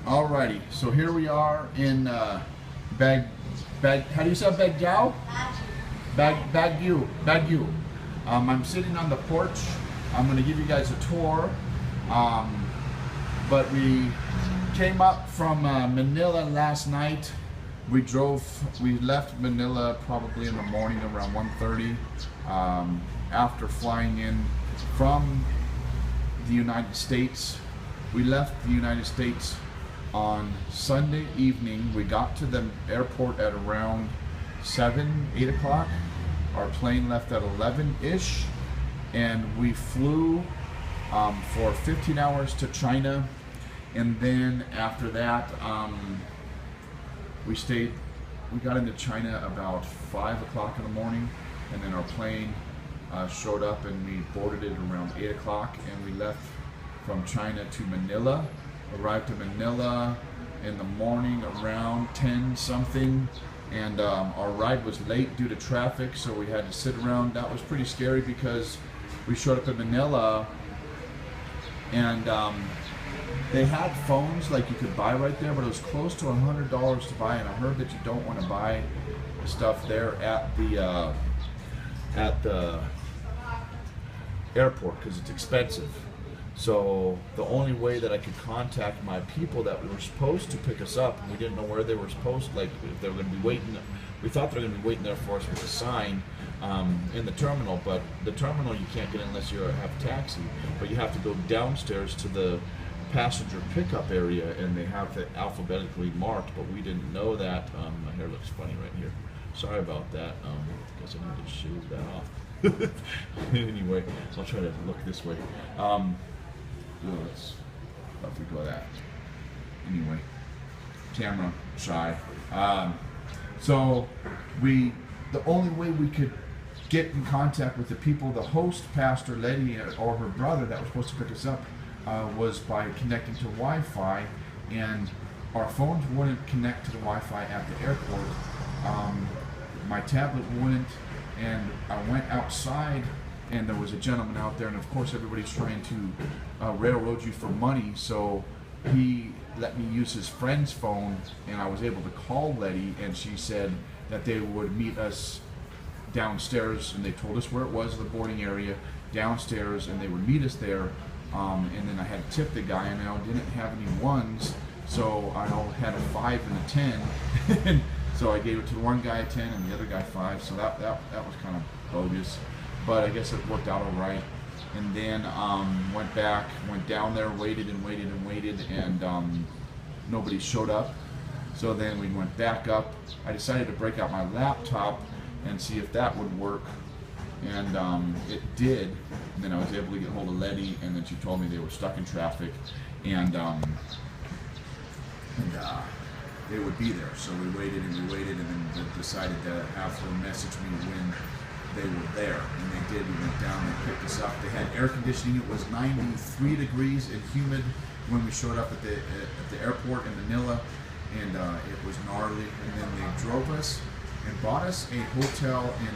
Alrighty, so here we are in how do you say Baguio? Baguio. I'm sitting on the porch. I'm going to give you guys a tour. But we came up from Manila last night. We left Manila probably in the morning around 1:30 after flying in from the United States. We left the United States on Sunday evening. We got to the airport at around 8 o'clock. Our plane left at 11-ish, and we flew for 15 hours to China. And then after that, we got into China about 5 o'clock in the morning, and then our plane showed up and we boarded it around 8 o'clock, and we left from China to Manila. Arrived in Manila in the morning around 10 something, and our ride was late due to traffic, so we had to sit around. That was pretty scary because we showed up in Manila and they had phones like you could buy right there, but it was close to $100 to buy, and I heard that you don't want to buy stuff there at the airport because it's expensive. So the only way that I could contact my people that were supposed to pick us up, and we didn't know where they were supposed to, like if they were going to be waiting. We thought they were going to be waiting there for us with a sign in the terminal, but the terminal you can't get unless you have a taxi. But you have to go downstairs to the passenger pickup area, and they have it alphabetically marked, but we didn't know that. My hair looks funny right here. Sorry about that. Guess I need to shave that off. Anyway, so I'll try to look this way. Let's let me go that. Anyway, camera shy. So the only way we could get in contact with the people, the host, Pastor Letty, or her brother that was supposed to pick us up, was by connecting to Wi-Fi, and our phones wouldn't connect to the Wi-Fi at the airport. My tablet wouldn't, and I went outside, and there was a gentleman out there, and of course everybody's trying to railroad you for money, so he let me use his friend's phone, and I was able to call Letty, and she said that they would meet us downstairs, and they told us where it was, the boarding area downstairs, and they would meet us there. And then I had to tip the guy, and I didn't have any ones, so I had a 5 and a 10. So I gave it to the one guy a 10 and the other guy 5, so that was kind of bogus, but I guess it worked out all right. And then went down there, waited, and nobody showed up. So then we went back up. I decided to break out my laptop and see if that would work, and it did. And then I was able to get hold of Letty, and then she told me they were stuck in traffic, and they would be there. So we waited, and then decided to have her message me when they were there, and they did. We went down and picked us up. They had air conditioning. It was 93 degrees and humid when we showed up at the airport in Manila, and it was gnarly. And then they drove us and bought us a hotel in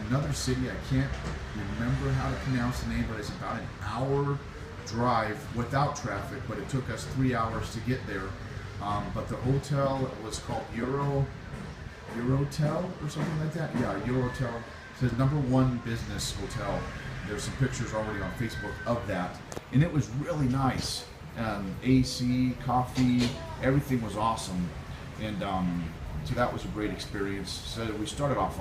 another city. I can't remember how to pronounce the name, but it's about an hour drive without traffic, but it took us 3 hours to get there. But the hotel was called Eurotel or something like that. Yeah, Eurotel. It says #1 business hotel. There's some pictures already on Facebook of that, and it was really nice. AC, coffee, everything was awesome, and so that was a great experience. So we started off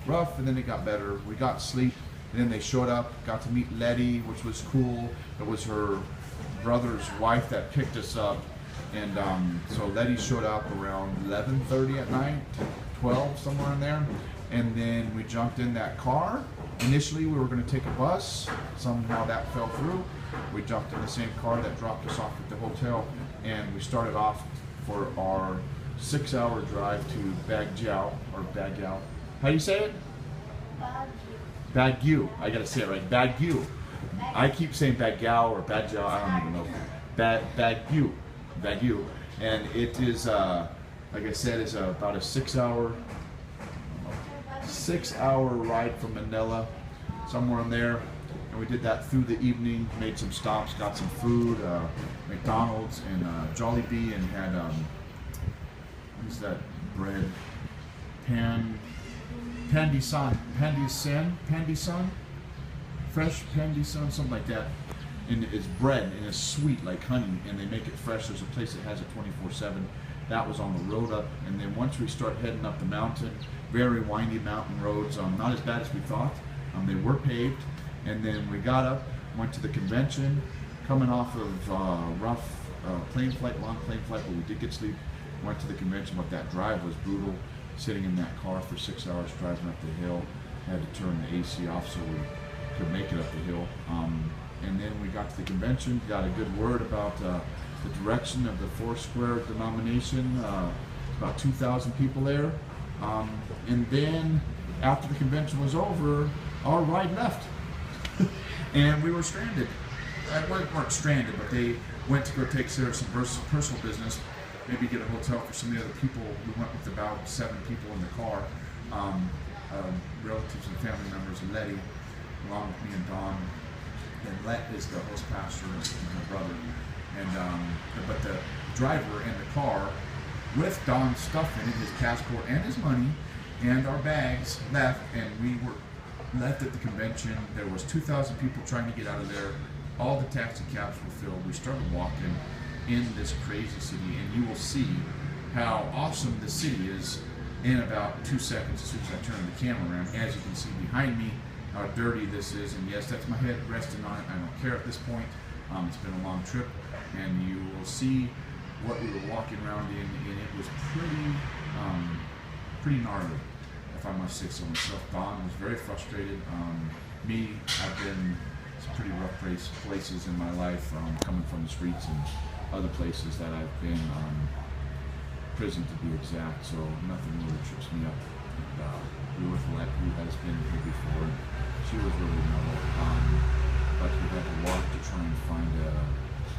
rough, and then it got better. We got sleep, and then they showed up, got to meet Letty, which was cool. It was her brother's wife that picked us up, and so Letty showed up around 11:30 at night, 12, somewhere in there, and then we jumped in that car. Initially, we were going to take a bus. Somehow that fell through. We jumped in the same car that dropped us off at the hotel, and we started off for our 6-hour drive to Baguio. How do you say it? Baguio. I gotta say it right. Baguio. I keep saying Baguio or Baguio. I don't even know. Baguio. And it is, like I said, it's about a 6-hour ride from Manila, somewhere in there. and we did that through the evening. Made some stops, got some food, McDonald's and Jollibee, and had what's that bread? Pandisan, fresh pandisan, something like that. And it's bread and it's sweet like honey, and they make it fresh. There's a place that has it 24/7. That was on the road up, and then once we start heading up the mountain, very windy mountain roads, not as bad as we thought. They were paved, and then we got up, went to the convention, coming off of rough plane flight, long plane flight, but we did get sleep. Went to the convention, but that drive was brutal. Sitting in that car for 6 hours driving up the hill, had to turn the AC off so we could make it up the hill. And then we got to the convention, got a good word about the direction of the Foursquare denomination. About 2,000 people there. And then after the convention was over, our ride left. And we were stranded. We weren't stranded, but they went to go take care of some personal business, maybe get a hotel for some of the other people. We went with about 7 people in the car, relatives and family members, and Letty, along with me and Dawn. And Let is the host pastor and my brother. And but the driver in the car with Don's stuff in it, his passport and his money, and our bags left, and we were left at the convention. There was 2,000 people trying to get out of there. All the taxi cabs were filled. We started walking in this crazy city, and you will see how awesome the city is in about 2 seconds as soon as I turn the camera around. As you can see behind me, how dirty this is, and yes, that's my head resting on it. I don't care at this point. It's been a long trip, and you will see what we were walking around in, and it was pretty gnarly, if I must say so myself. Don was very frustrated. Me, I've been some pretty rough places in my life, coming from the streets and other places that I've been, prison to be exact, so nothing really trips me up. We were with Alette, who has been here before. She was really mellow, but we had to walk to try and find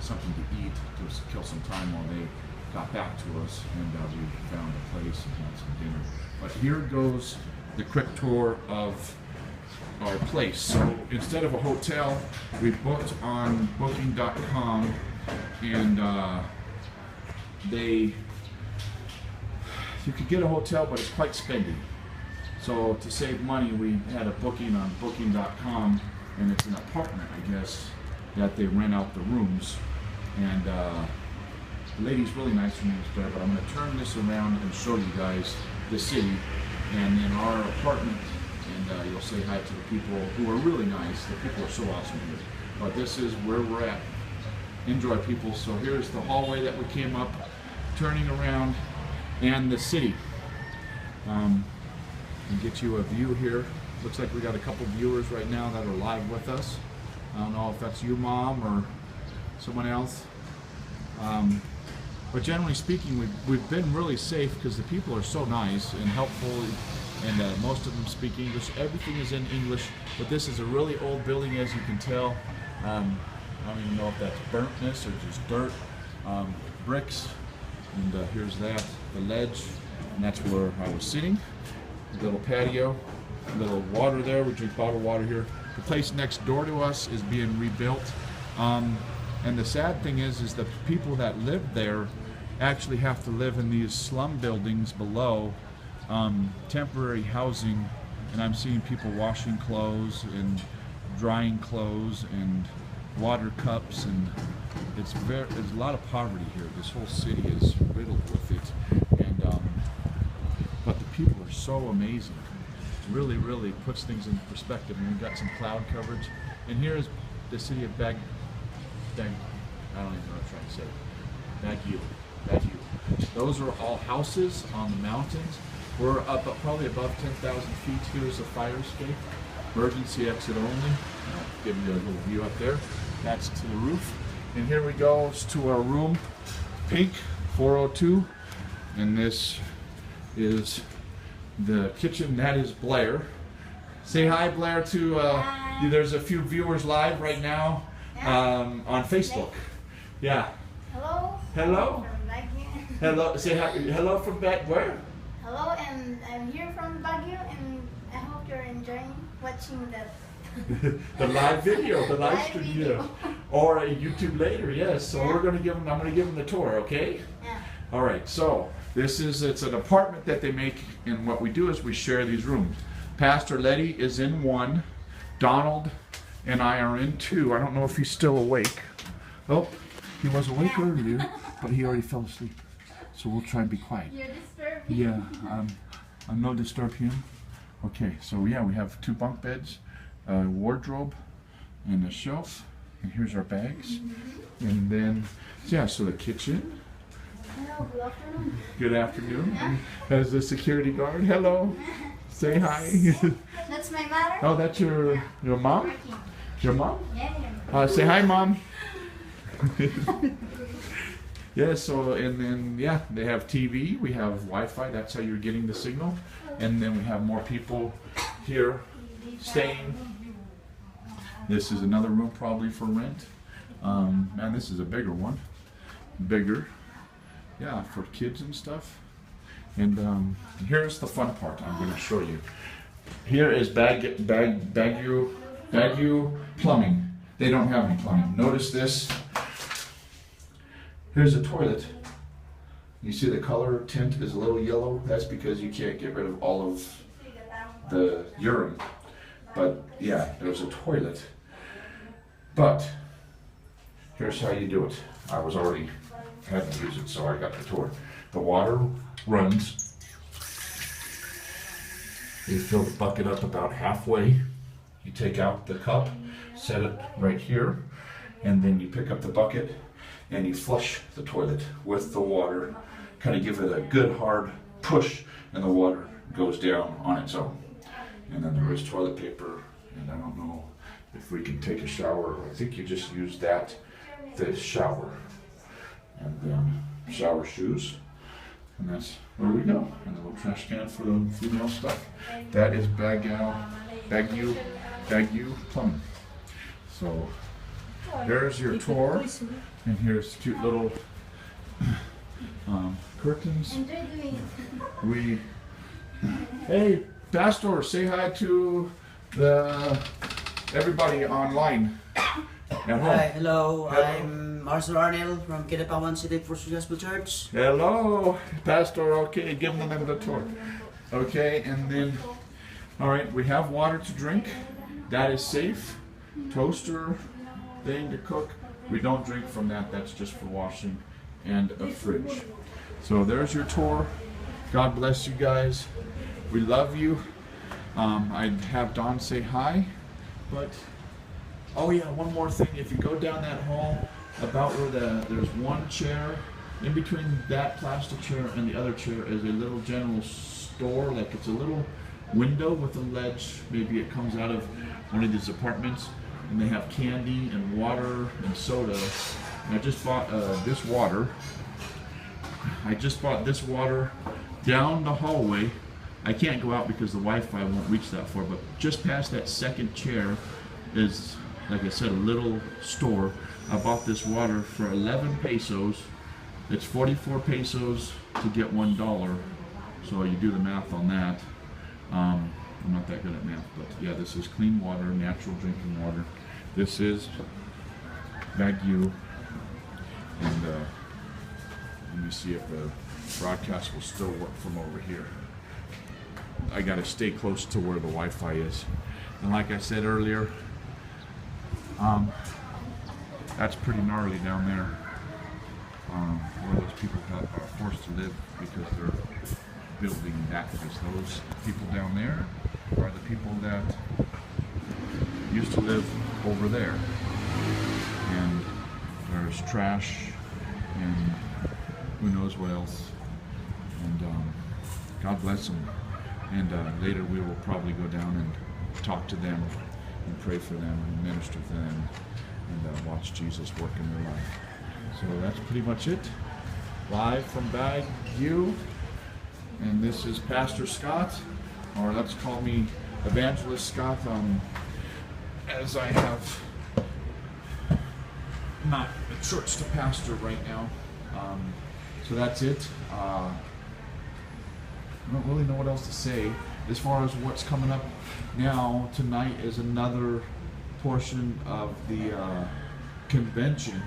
something to eat to kill some time while they got back to us, and we found a place and had some dinner. But here goes the quick tour of our place. So instead of a hotel, we booked on booking.com, and you could get a hotel, but it's quite spendy. So to save money, we had a booking on booking.com, and it's an apartment, I guess, that they rent out the rooms. And the lady's really nice, her name's Claire, but I'm going to turn this around and show you guys the city and then our apartment, and you'll say hi to the people who are really nice. The people are so awesome here. But this is where we're at. Enjoy, people. So here's the hallway that we came up, turning around, and the city. And get you a view here. Looks like we got a couple viewers right now that are live with us. I don't know if that's you, Mom, or someone else. But generally speaking, we've been really safe because the people are so nice and helpful, and most of them speak English. Everything is in English, but this is a really old building, as you can tell. I don't even know if that's burntness or just dirt, bricks. And here's that, the ledge, and that's where I was sitting. A little patio, a little water there. We drink bottled water here. The place next door to us is being rebuilt. And the sad thing is the people that live there actually have to live in these slum buildings below, temporary housing. And I'm seeing people washing clothes and drying clothes and water cups, and there's a lot of poverty here. This whole city is riddled with it, and but the people are so amazing. It really puts things in perspective. And we've got some cloud coverage, and here's the city of I don't even know what I'm trying to say. Baguio. Those are all houses on the mountains. We're up probably above 10,000 feet. Here's a fire escape. Emergency exit only. I'll give you a little view up there. That's to the roof. And here we go to our room. Pink 402. And this is the kitchen. That is Blair. Say hi, Blair, to hi. There's a few viewers live right now on Facebook. Yeah. Hello. Hello. From Baguio. Hello. Say hi. Hello from back where? Hello, and I'm here from Baguio, and I hope you're enjoying watching that The live video, the live Live stream, video. yeah. Or a YouTube later, yes. So Yeah. I'm gonna give them the tour, okay? Yeah. All right, so it's an apartment that they make, and what we do is we share these rooms. Pastor Letty is in one, Donald and I are in two. I don't know if he's still awake. Oh, he was awake earlier, but he already fell asleep. So we'll try and be quiet. You're disturbing. Yeah, I'm no disturb him. Okay, so yeah, we have 2 bunk beds, a wardrobe, and a shelf. And here's our bags. And then, yeah, so the kitchen. Hello, good afternoon. Good afternoon. As the security guard. Hello. Say hi. That's my mother. Oh, that's your mom? Working. Your mom? Yeah. Say hi, Mom. Yeah, so, and then, yeah, they have TV, we have Wi-Fi, that's how you're getting the signal. And then we have more people here staying. This is another room probably for rent. And this is a bigger one. Bigger. Yeah, for kids and stuff. And here's the fun part I'm going to show you. Here is Baguio plumbing. They don't have any plumbing. Notice this. Here's a toilet. You see the color tint is a little yellow. That's because you can't get rid of all of the urine. But yeah, there's a toilet. But here's how you do it. I was already had to use it, so I got the tour. The water runs. You fill the bucket up about halfway. You take out the cup, set it right here, and then you pick up the bucket and you flush the toilet with the water. Kind of give it a good hard push, and the water goes down on its own. And then there is toilet paper, and I don't know if we can take a shower. I think you just use the shower. And then shower shoes. And that's where we go. And a little trash can for the female stuff. That is Baguio plumbing. So there's your tour. And here's cute little curtains. Enjoy doing it. Hey, Pastor, say hi to everybody online at home. Hi, hello. Hello. I'm Arthur Arnell from Kidapawan City First Gospel Church. Hello, Pastor. Okay, give them the tour. Okay, and then, all right, we have water to drink. That is safe. Toaster thing to cook. We don't drink from that. That's just for washing, and a fridge. So there's your tour. God bless you guys. We love you. I'd have Don say hi, but oh yeah, one more thing. If you go down that hall, about where there's one chair, in between that plastic chair and the other chair is a little general store. Like it's a little window with a ledge. Maybe it comes out of one of these apartments, and they have candy and water and soda. And I just bought this water. I just bought this water down the hallway. I can't go out because the Wi-Fi won't reach that far, but just past that second chair is, like I said, a little store. I bought this water for 11 pesos. It's 44 pesos to get $1. So you do the math on that. I'm not that good at math, but yeah, this is clean water, natural drinking water. This is Baguio, and let me see if the broadcast will still work from over here. I gotta stay close to where the Wi-Fi is. And like I said earlier, that's pretty gnarly down there. Where those people are forced to live because they're building that. Because those people down there are the people that used to live over there. And there's trash and who knows what else. And God bless them. And later we will probably go down and talk to them and pray for them and minister to them and watch Jesus work in their life. So that's pretty much it. Live from Baguio. And this is Pastor Scott, or let's call me Evangelist Scott, as I have not a church to pastor right now. So that's it. I don't really know what else to say. as far as what's coming up now, tonight is another portion of the convention.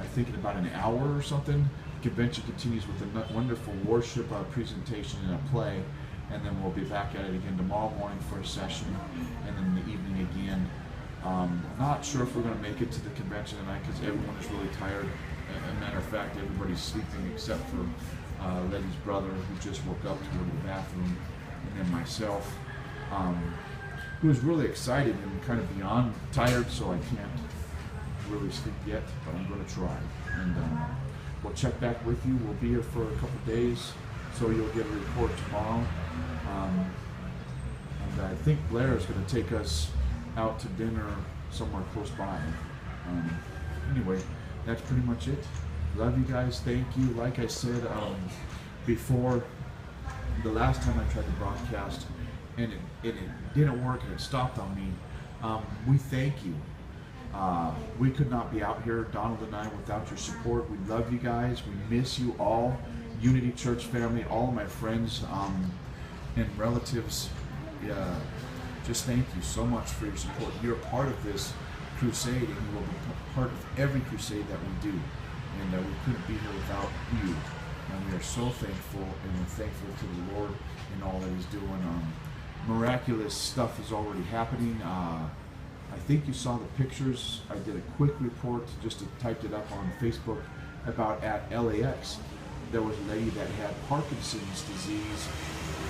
I think in about an hour or something. Convention continues with a wonderful worship presentation and a play, and then we'll be back at it again tomorrow morning for a session, and then in the evening again. Not sure if we're going to make it to the convention tonight because everyone is really tired. As a matter of fact, everybody's sleeping except for Letty's brother, who just woke up to go to the bathroom, and then myself, who is really excited and kind of beyond tired, so I can't really sleep yet, but I'm going to try. And we'll check back with you. We'll be here for a couple days, so you'll get a report tomorrow. And I think Blair is going to take us out to dinner somewhere close by. Anyway, that's pretty much it. Love you guys. Thank you. Like I said before, the last time I tried to broadcast and it didn't work and it stopped on me, we thank you. We could not be out here, Donald and I, without your support. We love you guys. We miss you all. Unity Church family, all of my friends and relatives. Just thank you so much for your support. You're a part of this crusade, and you will be part of every crusade that we do. And we couldn't be here without you. And we are so thankful, and we're thankful to the Lord and all that He's doing. Miraculous stuff is already happening. I think you saw the pictures. I did a quick report, just typed it up on Facebook, about at LAX. There was a lady that had Parkinson's disease,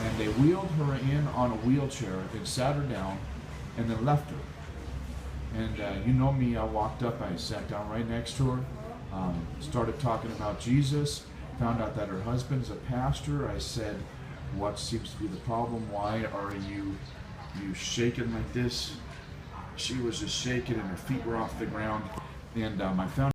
and they wheeled her in on a wheelchair and sat her down and then left her. And you know me, I walked up, I sat down right next to her, started talking about Jesus, found out that her husband's a pastor. I said, what seems to be the problem? Why are you shaking like this? She was just shaking and her feet were off the ground. And I found